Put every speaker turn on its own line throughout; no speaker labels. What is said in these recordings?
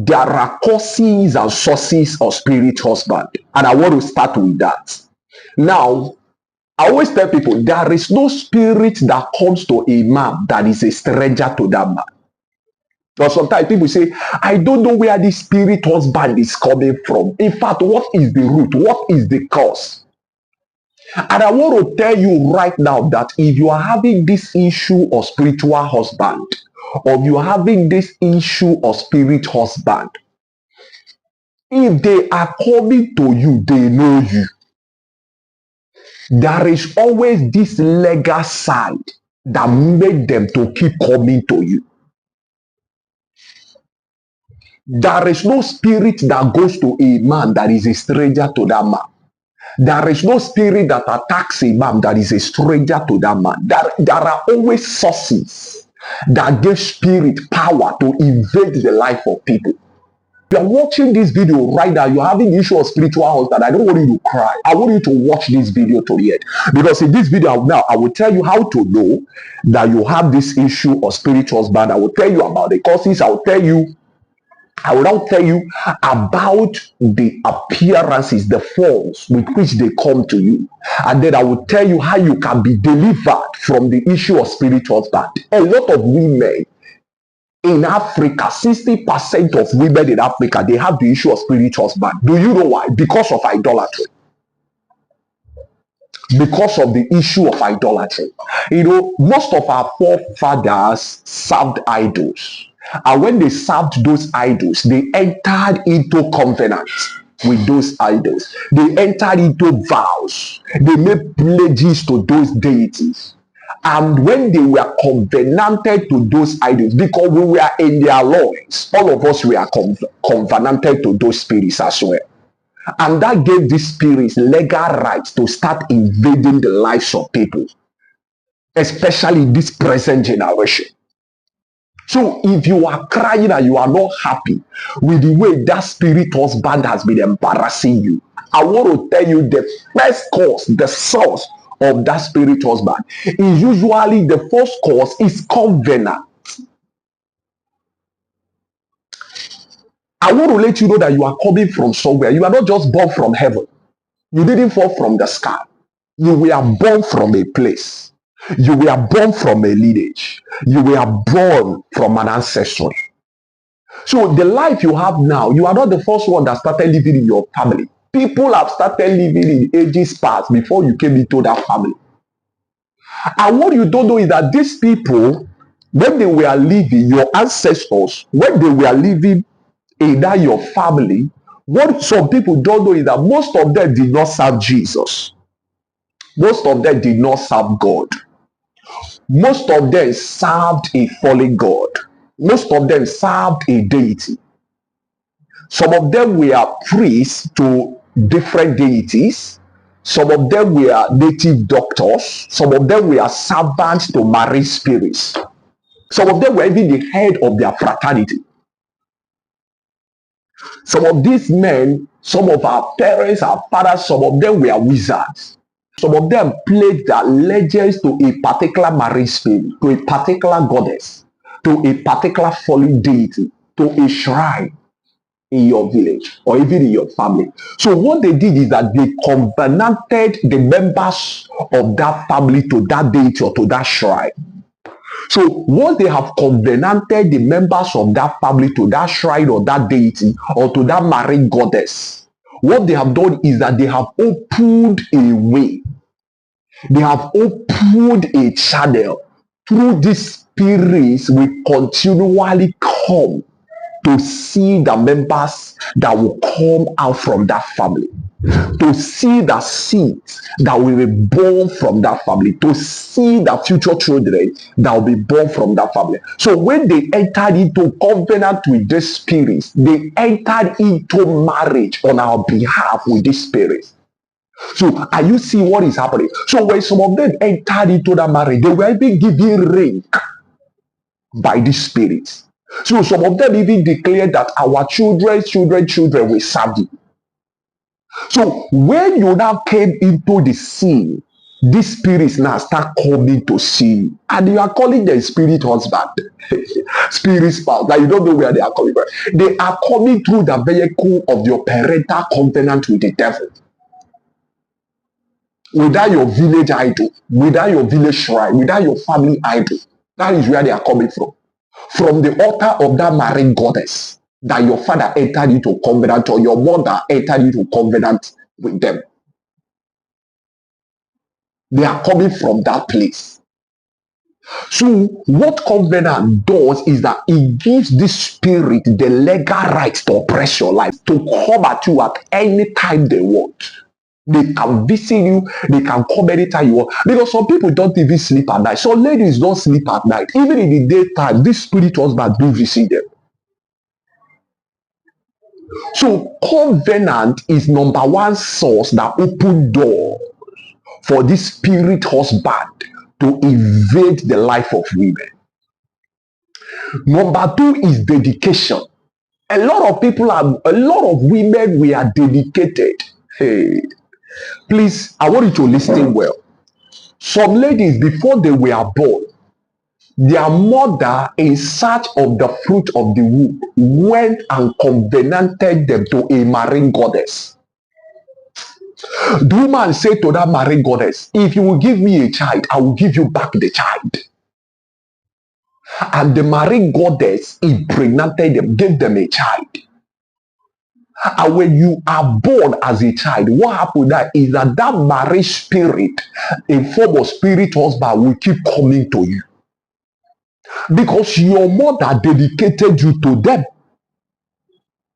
There are causes and sources of spirit husband, and I want to start with that. Now, I always tell people there is no spirit that comes to a man that is a stranger to that man. But sometimes people say, I don't know where this spirit husband is coming from. In fact, what is the root? What is the cause? And I want to tell you right now that if you are having this issue of spiritual husband, or you are having this issue of spirit husband, if they are coming to you, they know you. There is always this legal side that made them to keep coming to you. There is no spirit that goes to a man that is a stranger to that man. There is no spirit that attacks a man that is a stranger to that man. There are always sources that give spirit power to invade the life of people. You are watching this video right now, you're having issue of spiritual husband. I don't want you to cry. I want you to watch this video to the end. Because in this video now, I will tell you how to know that you have this issue of spiritual husband. I will tell you about the causes. I will now tell you about the appearances, the forms with which they come to you. And then I will tell you how you can be delivered from the issue of spiritual husband. A lot of women in Africa, 60% of women in Africa, they have the issue of spiritual husband. Do you know why? Because of idolatry. Because of the issue of idolatry. You know, most of our forefathers served idols. And when they served those idols, they entered into covenants with those idols. They entered into vows. They made pledges to those deities. And when they were covenanted to those idols, because we were in their loins, all of us were covenanted to those spirits as well. And that gave these spirits legal rights to start invading the lives of people, especially this present generation. So if you are crying and you are not happy with the way that spirit husband has been embarrassing you, I want to tell you the first cause, the source of that spirit husband is usually the first cause is covenant. I want to let you know that you are coming from somewhere. You are not just born from heaven. You didn't fall from the sky. You were born from a place. You were born from a lineage. You were born from an ancestry. So the life you have now, you are not the first one that started living in your family. People have started living in ages past before you came into that family. And what you don't know is that these people, when they were living, your ancestors, when they were living in that your family, what some people don't know is that most of them did not serve Jesus. Most of them did not serve God. Most of them served a fallen god. Most of them served a deity. Some of them were priests to different deities. Some of them were native doctors. Some of them were servants to marine spirits. Some of them were even the head of their fraternity. Some of these men, some of our parents, our fathers, some of them were wizards. Some of them played their allegiance to a particular marine spirit, to a particular goddess, to a particular fallen deity, to a shrine in your village or even in your family. So what they did is that they covenanted the members of that family to that deity or to that shrine. So once they have covenanted the members of that family to that shrine or that deity or to that marine goddess, what they have done is that they have opened a way. They have opened a channel through these spirits will continually come to see the members that will come out from that family, to see the seeds that will be born from that family, to see the future children that will be born from that family. So when they entered into covenant with these spirits, they entered into marriage on our behalf with these spirits. So are you seeing what is happening? So when some of them entered into that marriage, they were even given ring by these spirits. So some of them even declared that our children's children will serve you. So when you now came into the scene, these spirits now start coming to see you, and you are calling them spirit husband, spirit spouse, that you don't know where they are coming from. They are coming through the vehicle of your parental covenant with the devil. Without your village idol, without your village shrine, without your family idol, that is where they are coming from. From the altar of that marine goddess that your father entered into covenant, or your mother entered into covenant with them. They are coming from that place. So what covenant does is that it gives this spirit the legal right to oppress your life, to come at you at any time they want. They can visit you, they can come anytime you want. Because some people don't even sleep at night. Some ladies don't sleep at night. Even in the daytime, this spirit husband do visit them. So covenant is number one source that open door for this spirit husband to invade the life of women. Number two is dedication. A lot of women we are dedicated. Hey, please, I want you to listen well. Some ladies, before they were born, their mother, in search of the fruit of the womb, went and covenanted them to a marine goddess. The woman said to that marine goddess, if you will give me a child, I will give you back the child. And the marine goddess impregnated them, gave them a child. And when you are born as a child, what happened there is that marine spirit, in form of spirit husband, will keep coming to you. Because your mother dedicated you to them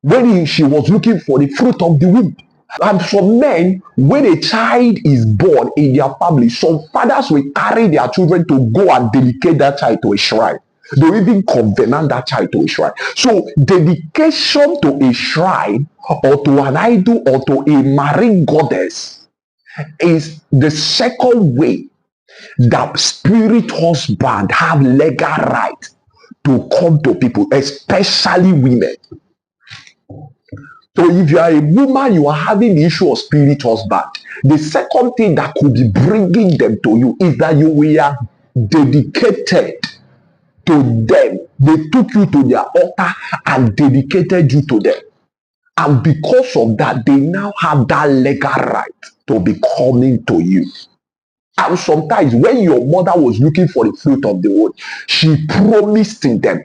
when she was looking for the fruit of the womb. And some men, when a child is born in their family, some fathers will carry their children to go and dedicate that child to a shrine. They will even covenant that child to a shrine. So dedication to a shrine, or to an idol, or to a marine goddess is the second way that spirit husband have legal right to come to people, especially women. So if you are a woman, you are having the issue of spirit husband. The second thing that could be bringing them to you is that you were dedicated to them. They took you to their altar and dedicated you to them. And because of that, they now have that legal right to be coming to you. And sometimes when your mother was looking for the fruit of the womb, she promised them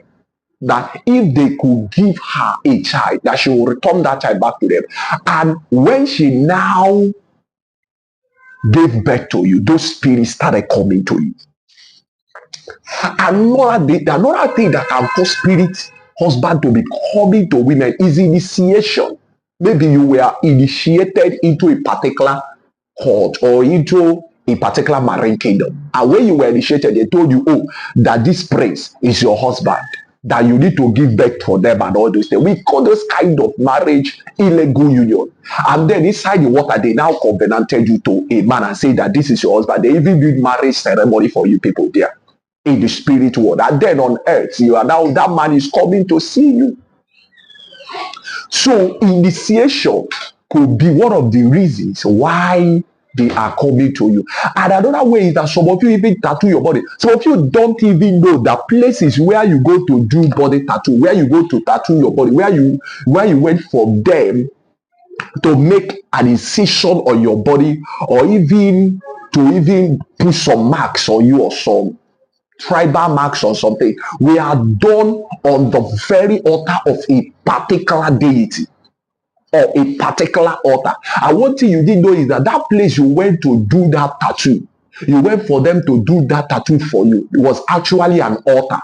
that if they could give her a child, that she will return that child back to them. And when she now gave birth to you, those spirits started coming to you. Another thing that can cause spirit husband to be coming to women is initiation. Maybe you were initiated into a particular court or into a particular marine kingdom. And when you were initiated, they told you, oh, that this prince is your husband, that you need to give birth for them and all those things. We call those kind of marriage illegal union. And then inside the water, they now covenanted you to a man and say that this is your husband. They even did marriage ceremony for you people there in the spirit world. And then on earth, you are now, that man is coming to see you. So initiation could be one of the reasons why they are coming to you. And another way is that some of you even tattoo your body. Some of you don't even know that places where you go to do body tattoo, where you go to tattoo your body, where you went for them to make an incision on your body, or even to put some marks on you, or some tribal marks or something, we are done on the very altar of a particular deity or a particular altar. And one thing you didn't know is that that place you went to do that tattoo, you went for them to do that tattoo for you, it was actually an altar.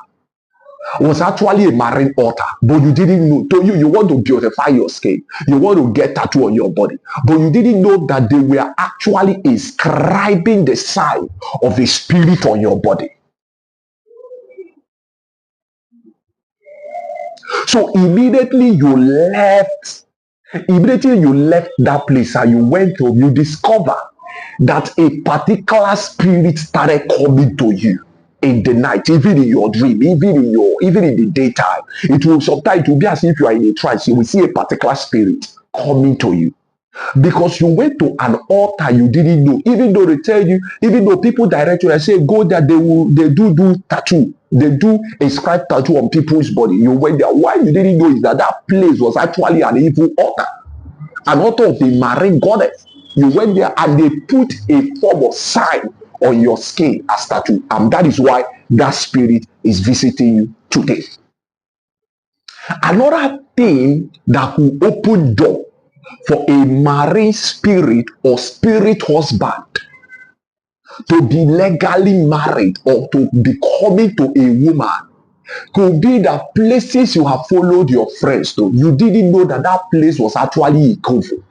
It was actually a marine altar, but you didn't know. To you want to beautify your skin, you want to get tattoo on your body, but you didn't know that they were actually inscribing the sign of a spirit on your body. So immediately you left that place and you went home, you discover that a particular spirit started coming to you in the night, even in your dream, even in the daytime. Sometimes it will be as if you are in a trance. You will see a particular spirit coming to you. Because you went to an altar you didn't know. Even though they tell you, even though people direct you and say, go there, they do tattoo. They do inscribe tattoo on people's body. You went there. Why you didn't know is that place was actually an evil altar. An altar of a marine goddess. You went there and they put a form of sign on your skin as tattoo. And that is why that spirit is visiting you today. Another thing that will open door for a married spirit or spirit husband to be legally married or to be coming to a woman could be that places you have followed your friends to. You didn't know that place was actually a Ikofu.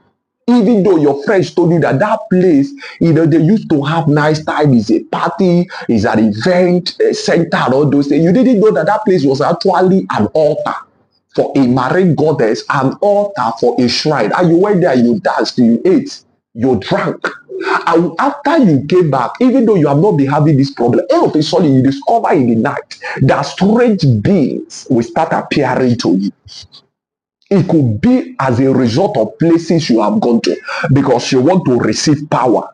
Even though your friends told you that place, they used to have nice time, is a party, is an event center, and all those things. You didn't know that place was actually an altar for a marine goddess, an altar for a shrine. And you went there, you danced, you ate, you drank. And after you came back, even though you have not been having this problem, all of a sudden you discover in the night that strange beings will start appearing to you. It could be as a result of places you have gone to because you want to receive power,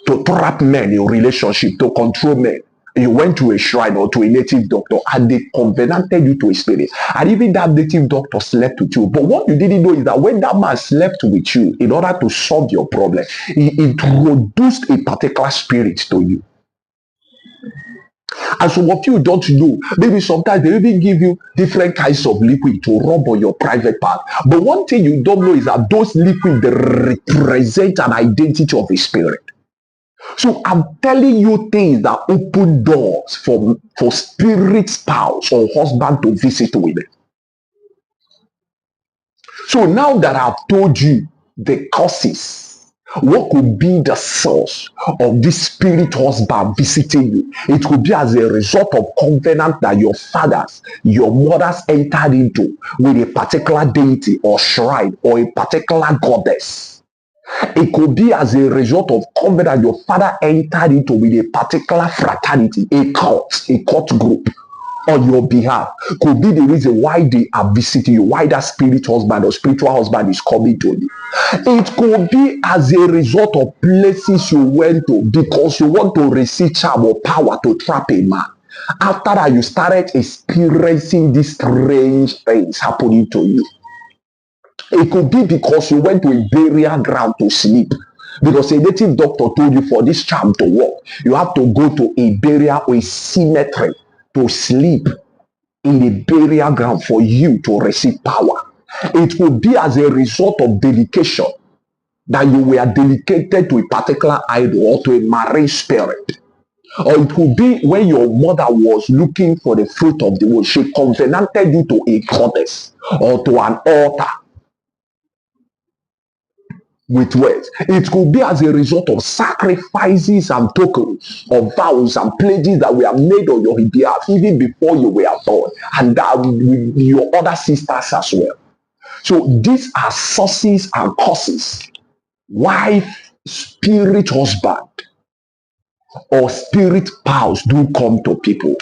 to trap men in relationship, to control men. You went to a shrine or to a native doctor and they covenanted you to a spirit. And even that native doctor slept with you. But what you didn't know is that when that man slept with you, in order to solve your problem, he introduced a particular spirit to you. And some of you don't know. Maybe sometimes they even give you different kinds of liquid to rub on your private part. But one thing you don't know is that those liquids, they represent an identity of a spirit. So I'm telling you things that open doors for spirit spouse or husband to visit women. So now that I've told you the causes, what could be the source of this spirit husband visiting you? It could be as a result of covenant that your fathers, your mothers entered into with a particular deity or shrine or a particular goddess. It could be as a result of covenant your father entered into with a particular fraternity, a cult group on your behalf. Could be the reason why they are visiting you, why that spirit husband or spiritual husband is coming to you. It could be as a result of places you went to because you want to receive charm or power to trap a man. After that, you started experiencing these strange things happening to you. It could be because you went to a burial ground to sleep. Because a native doctor told you for this charm to work, you have to go to a burial or a cemetery to sleep in a burial ground for you to receive power. It could be as a result of dedication that you were dedicated to a particular idol or to a marine spirit. Or it could be when your mother was looking for the fruit of the womb, she covenanted you to a goddess or to an altar with words. It could be as a result of sacrifices and tokens of vows and pledges that were made on your behalf even before you were born, and that with your other sisters as well. So these are sources and causes why spirit husband or spirit spouse do come to people.